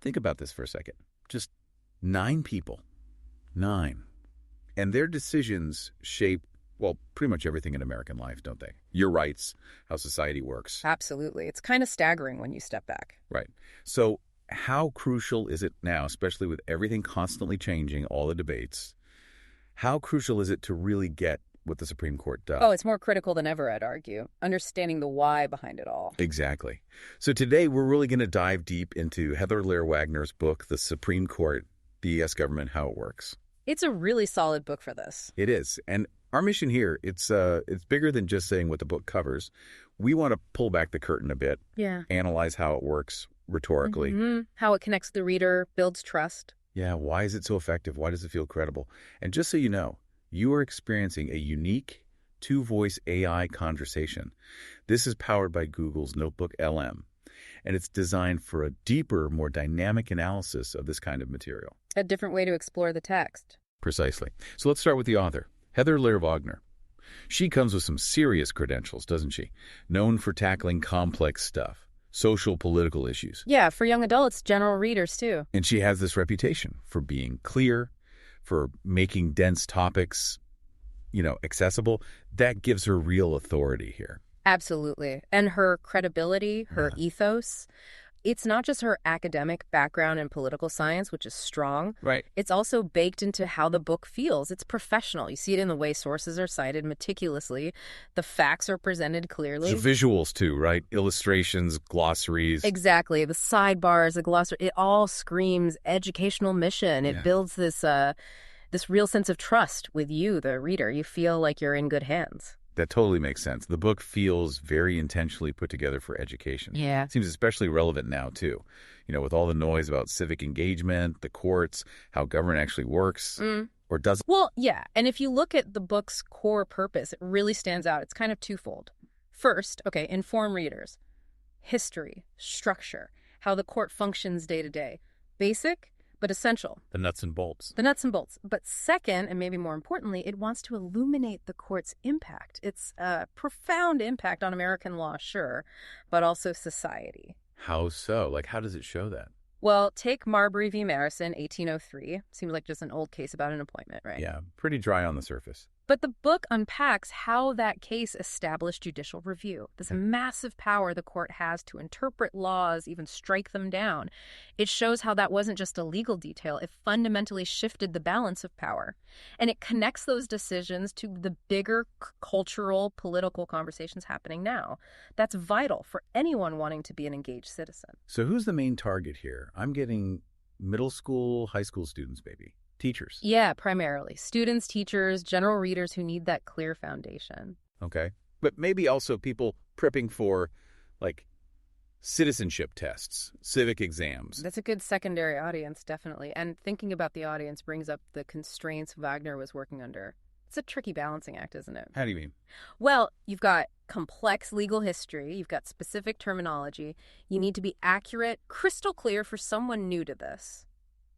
Think about this for a second. Just 9 people. 9. And their decisions shape, well, pretty much everything in American life, don't they? Your rights, how society works. Absolutely. It's kind of staggering when you step back. Right. So how crucial is it now, especially with everything constantly changing, all the debates, how crucial is it to really get what the Supreme Court does? Oh, it's more critical than ever, I'd argue. Understanding the why behind it all. Exactly. So today we're really going to dive deep into Heather Lehr Wagner's book, The Supreme Court, the U.S. Government, How It Works. It's a really solid book for this. It is. And our mission here, it's bigger than just saying what the book covers. We want to pull back the curtain a bit, analyze how it works rhetorically. How it connects the reader, builds trust. Yeah, why is it so effective? Why does it feel credible? And just so you know, you are experiencing a unique two-voice AI conversation. This is powered by Google's NotebookLM, and it's designed for a deeper, more dynamic analysis of this kind of material. A different way to explore the text. Precisely. So let's start with the author, Heather Lehr Wagner. She comes with some serious credentials, doesn't she? Known for tackling complex stuff, social, political issues. Yeah, for young adults, general readers too. And she has this reputation for being clear, for making dense topics, accessible. That gives her real authority here. Absolutely. And her credibility, her ethos, it's not just her academic background in political science, which is strong. Right. It's also baked into how the book feels. It's professional. You see it in the way sources are cited meticulously. The facts are presented clearly. The visuals, too, right? Illustrations, glossaries. Exactly. The sidebars, the glossary, it all screams educational mission. It builds this real sense of trust with you, the reader. You feel like you're in good hands. That totally makes sense. The book feels very intentionally put together for education. Yeah. It seems especially relevant now, too. With all the noise about civic engagement, the courts, how government actually works or doesn't. Well, yeah. And if you look at the book's core purpose, it really stands out. It's kind of twofold. First, inform readers. History, structure, how the court functions day to day. Basic, but essential. The nuts and bolts. The nuts and bolts. But second, and maybe more importantly, it wants to illuminate the court's impact. It's a profound impact on American law, sure, but also society. How so? How does it show that? Well, take Marbury v. Marrison, 1803. Seems like just an old case about an appointment, right? Yeah, pretty dry on the surface. But the book unpacks how that case established judicial review, this massive power the court has to interpret laws, even strike them down. It shows how that wasn't just a legal detail. It fundamentally shifted the balance of power. And it connects those decisions to the bigger cultural, political conversations happening now. That's vital for anyone wanting to be an engaged citizen. So who's the main target here? I'm getting middle school, high school students, maybe. Teachers. Yeah, primarily. Students, teachers, general readers who need that clear foundation. Okay. But maybe also people prepping for, citizenship tests, civic exams. That's a good secondary audience, definitely. And thinking about the audience brings up the constraints Wagner was working under. It's a tricky balancing act, isn't it? How do you mean? Well, you've got complex legal history. You've got specific terminology. You need to be accurate, crystal clear for someone new to this.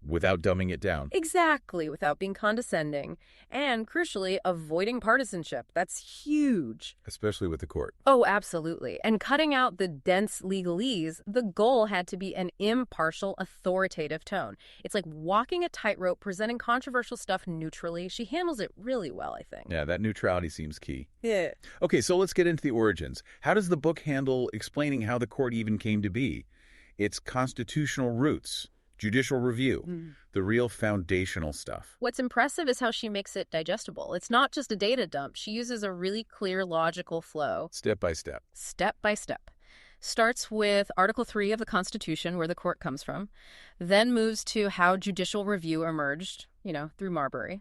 Without dumbing it down. Exactly, without being condescending. And, crucially, avoiding partisanship. That's huge. Especially with the court. Oh, absolutely. And cutting out the dense legalese, the goal had to be an impartial, authoritative tone. It's like walking a tightrope, presenting controversial stuff neutrally. She handles it really well, I think. Yeah, that neutrality seems key. Yeah. Okay, so let's get into the origins. How does the book handle explaining how the court even came to be? Its constitutional roots. Judicial review, the real foundational stuff. What's impressive is how she makes it digestible. It's not just a data dump. She uses a really clear, logical flow. Step by step. Step by step. Starts with Article 3 of the Constitution, where the court comes from, then moves to how judicial review emerged, through Marbury.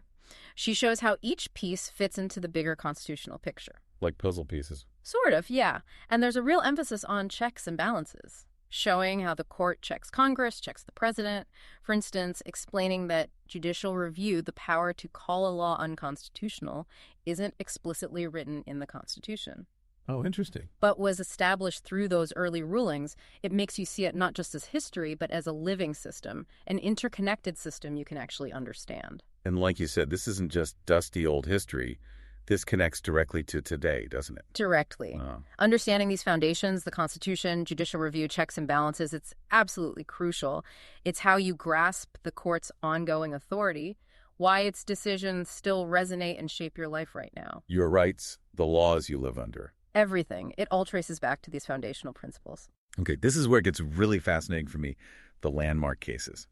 She shows how each piece fits into the bigger constitutional picture. Like puzzle pieces. Sort of, yeah. And there's a real emphasis on checks and balances. Showing how the court checks Congress, checks the president. For instance, explaining that judicial review, the power to call a law unconstitutional, isn't explicitly written in the Constitution. Oh, interesting. But was established through those early rulings. It makes you see it not just as history, but as a living system, an interconnected system you can actually understand. And like you said, this isn't just dusty old history. This connects directly to today, doesn't it? Directly. Understanding these foundations, the Constitution, judicial review, checks and balances, it's absolutely crucial. It's how you grasp the court's ongoing authority, why its decisions still resonate and shape your life right now. Your rights, the laws you live under. Everything. It all traces back to these foundational principles. Okay, this is where it gets really fascinating for me, the landmark cases.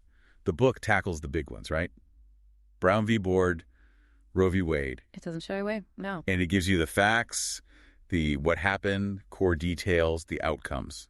The book tackles the big ones, right? Brown v. Board, Roe v. Wade. It doesn't shy away, no. And it gives you the facts, the what happened, core details, the outcomes,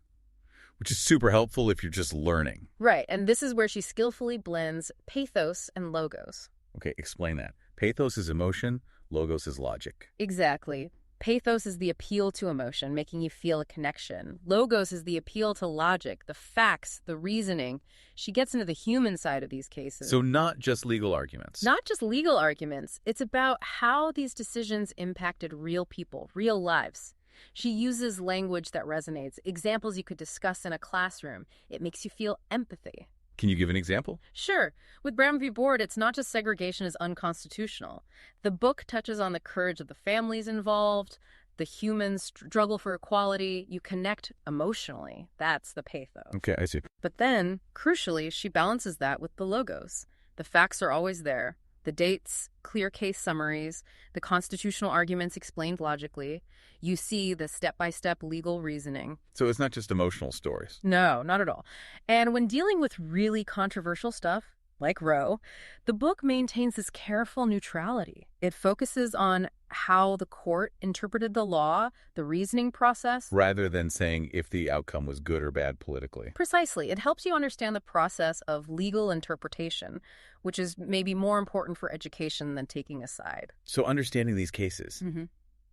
which is super helpful if you're just learning. Right, and this is where she skillfully blends pathos and logos. Okay, explain that. Pathos is emotion, logos is logic. Exactly. Pathos is the appeal to emotion, making you feel a connection. Logos is the appeal to logic, the facts, the reasoning. She gets into the human side of these cases. So not just legal arguments. Not just legal arguments. It's about how these decisions impacted real people, real lives. She uses language that resonates, examples you could discuss in a classroom. It makes you feel empathy. Can you give an example? Sure. With Brown v. Board, it's not just segregation is unconstitutional. The book touches on the courage of the families involved, the human struggle for equality. You connect emotionally. That's the pathos. Okay, I see. But then, crucially, she balances that with the logos. The facts are always there. The dates, clear case summaries, the constitutional arguments explained logically. You see the step-by-step legal reasoning. So it's not just emotional stories. No, not at all. And when dealing with really controversial stuff, like Roe, the book maintains this careful neutrality. It focuses on how the court interpreted the law, the reasoning process. Rather than saying if the outcome was good or bad politically. Precisely. It helps you understand the process of legal interpretation, which is maybe more important for education than taking a side. So understanding these cases,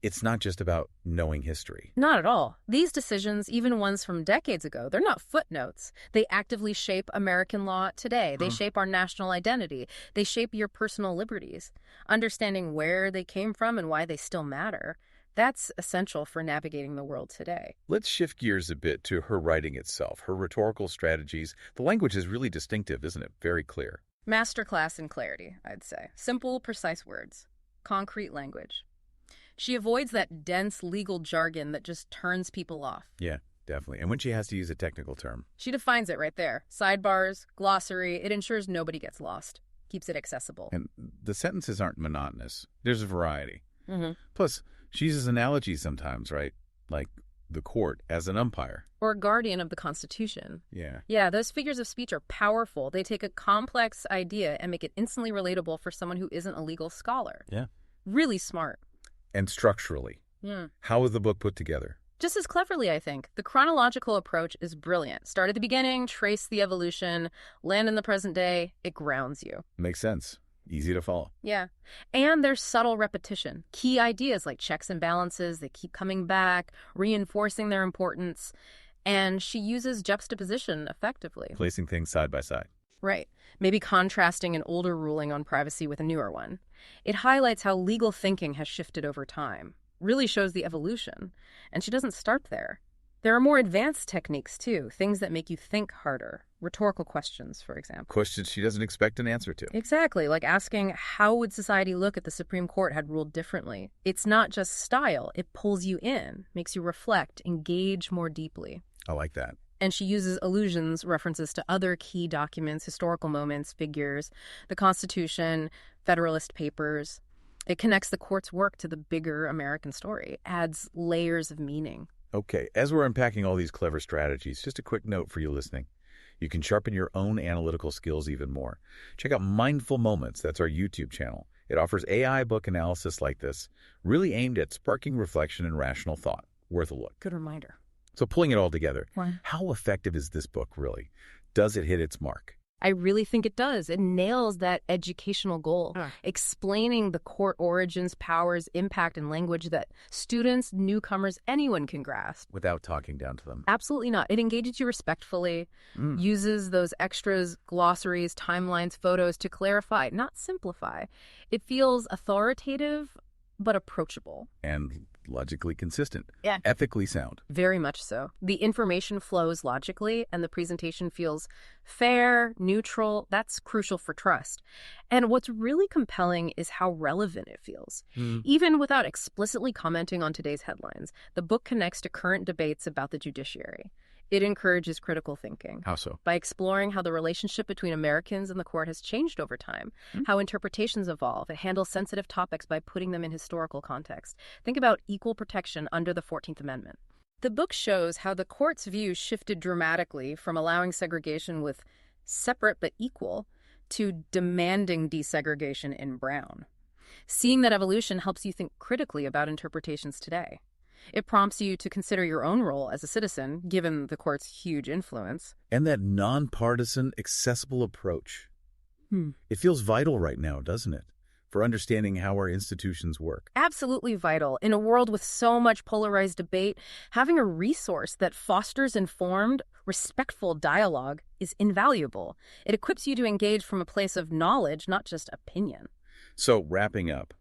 it's not just about knowing history. Not at all. These decisions, even ones from decades ago, they're not footnotes. They actively shape American law today. They shape our national identity. They shape your personal liberties. Understanding where they came from and why they still matter, that's essential for navigating the world today. Let's shift gears a bit to her writing itself, her rhetorical strategies. The language is really distinctive, isn't it? Very clear. Masterclass in clarity, I'd say. Simple, precise words. Concrete language. She avoids that dense legal jargon that just turns people off. Yeah, definitely. And when she has to use a technical term. She defines it right there. Sidebars, glossary. It ensures nobody gets lost. Keeps it accessible. And the sentences aren't monotonous. There's a variety. Plus, she uses analogies sometimes, right? Like the court as an umpire. Or a guardian of the Constitution. Yeah. Yeah, those figures of speech are powerful. They take a complex idea and make it instantly relatable for someone who isn't a legal scholar. Yeah. Really smart. And structurally, how is the book put together? Just as cleverly, I think. The chronological approach is brilliant. Start at the beginning, trace the evolution, land in the present day. It grounds you. Makes sense. Easy to follow. Yeah. And there's subtle repetition. Key ideas like checks and balances, they keep coming back, reinforcing their importance. And she uses juxtaposition effectively. Placing things side by side. Right. Maybe contrasting an older ruling on privacy with a newer one. It highlights how legal thinking has shifted over time. Really shows the evolution. And she doesn't start there. There are more advanced techniques, too. Things that make you think harder. Rhetorical questions, for example. Questions she doesn't expect an answer to. Exactly. Like asking, how would society look if the Supreme Court had ruled differently? It's not just style. It pulls you in, makes you reflect, engage more deeply. I like that. And she uses allusions, references to other key documents, historical moments, figures, the Constitution, Federalist Papers. It connects the court's work to the bigger American story, adds layers of meaning. Okay, as we're unpacking all these clever strategies, just a quick note for you listening. You can sharpen your own analytical skills even more. Check out Mindful Moments. That's our YouTube channel. It offers AI book analysis like this, really aimed at sparking reflection and rational thought. Worth a look. Good reminder. So pulling it all together, Why? How effective is this book really? Does it hit its mark? I really think it does. It nails that educational goal, explaining the court origins, powers, impact, and language that students, newcomers, anyone can grasp. Without talking down to them. Absolutely not. It engages you respectfully, uses those extras, glossaries, timelines, photos to clarify, not simplify. It feels authoritative, but approachable. And logically consistent, Yeah. ethically sound. Very much so. The information flows logically, and the presentation feels fair, neutral. That's crucial for trust. And what's really compelling is how relevant it feels. Even without explicitly commenting on today's headlines, the book connects to current debates about the judiciary. It encourages critical thinking. How so? By exploring how the relationship between Americans and the court has changed over time, how interpretations evolve. It handles sensitive topics by putting them in historical context. Think about equal protection under the 14th Amendment. The book shows how the court's view shifted dramatically from allowing segregation with separate but equal to demanding desegregation in Brown. Seeing that evolution helps you think critically about interpretations today. It prompts you to consider your own role as a citizen, given the court's huge influence. And that nonpartisan, accessible approach. It feels vital right now, doesn't it? For understanding how our institutions work. Absolutely vital. In a world with so much polarized debate, having a resource that fosters informed, respectful dialogue is invaluable. It equips you to engage from a place of knowledge, not just opinion. So, wrapping up,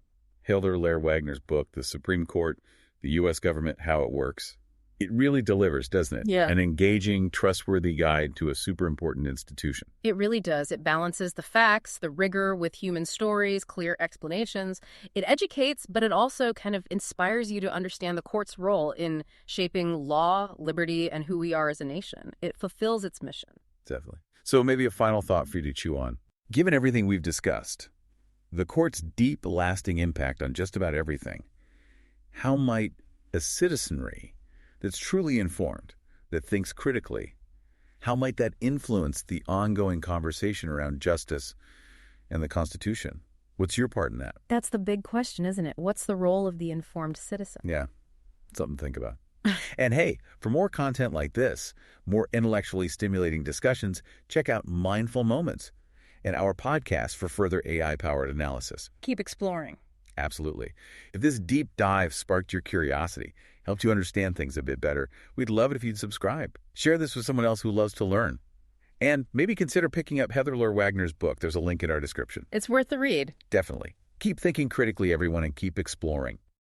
Heather Lehr Wagner's book, The Supreme Court, the U.S. Government, How It Works. It really delivers, doesn't it? Yeah. An engaging, trustworthy guide to a super important institution. It really does. It balances the facts, the rigor with human stories, clear explanations. It educates, but it also kind of inspires you to understand the court's role in shaping law, liberty, and who we are as a nation. It fulfills its mission. Definitely. So maybe a final thought for you to chew on. Given everything we've discussed, the court's deep, lasting impact on just about everything, how might a citizenry that's truly informed, that thinks critically, how might that influence the ongoing conversation around justice and the Constitution? What's your part in that? That's the big question, isn't it? What's the role of the informed citizen? Yeah, something to think about. And hey, for more content like this, more intellectually stimulating discussions, check out Mindful Moments and our podcast for further AI-powered analysis. Keep exploring. Absolutely. If this deep dive sparked your curiosity, helped you understand things a bit better, we'd love it if you'd subscribe. Share this with someone else who loves to learn. And maybe consider picking up Heather Lehr Wagner's book. There's a link in our description. It's worth the read. Definitely. Keep thinking critically, everyone, and keep exploring.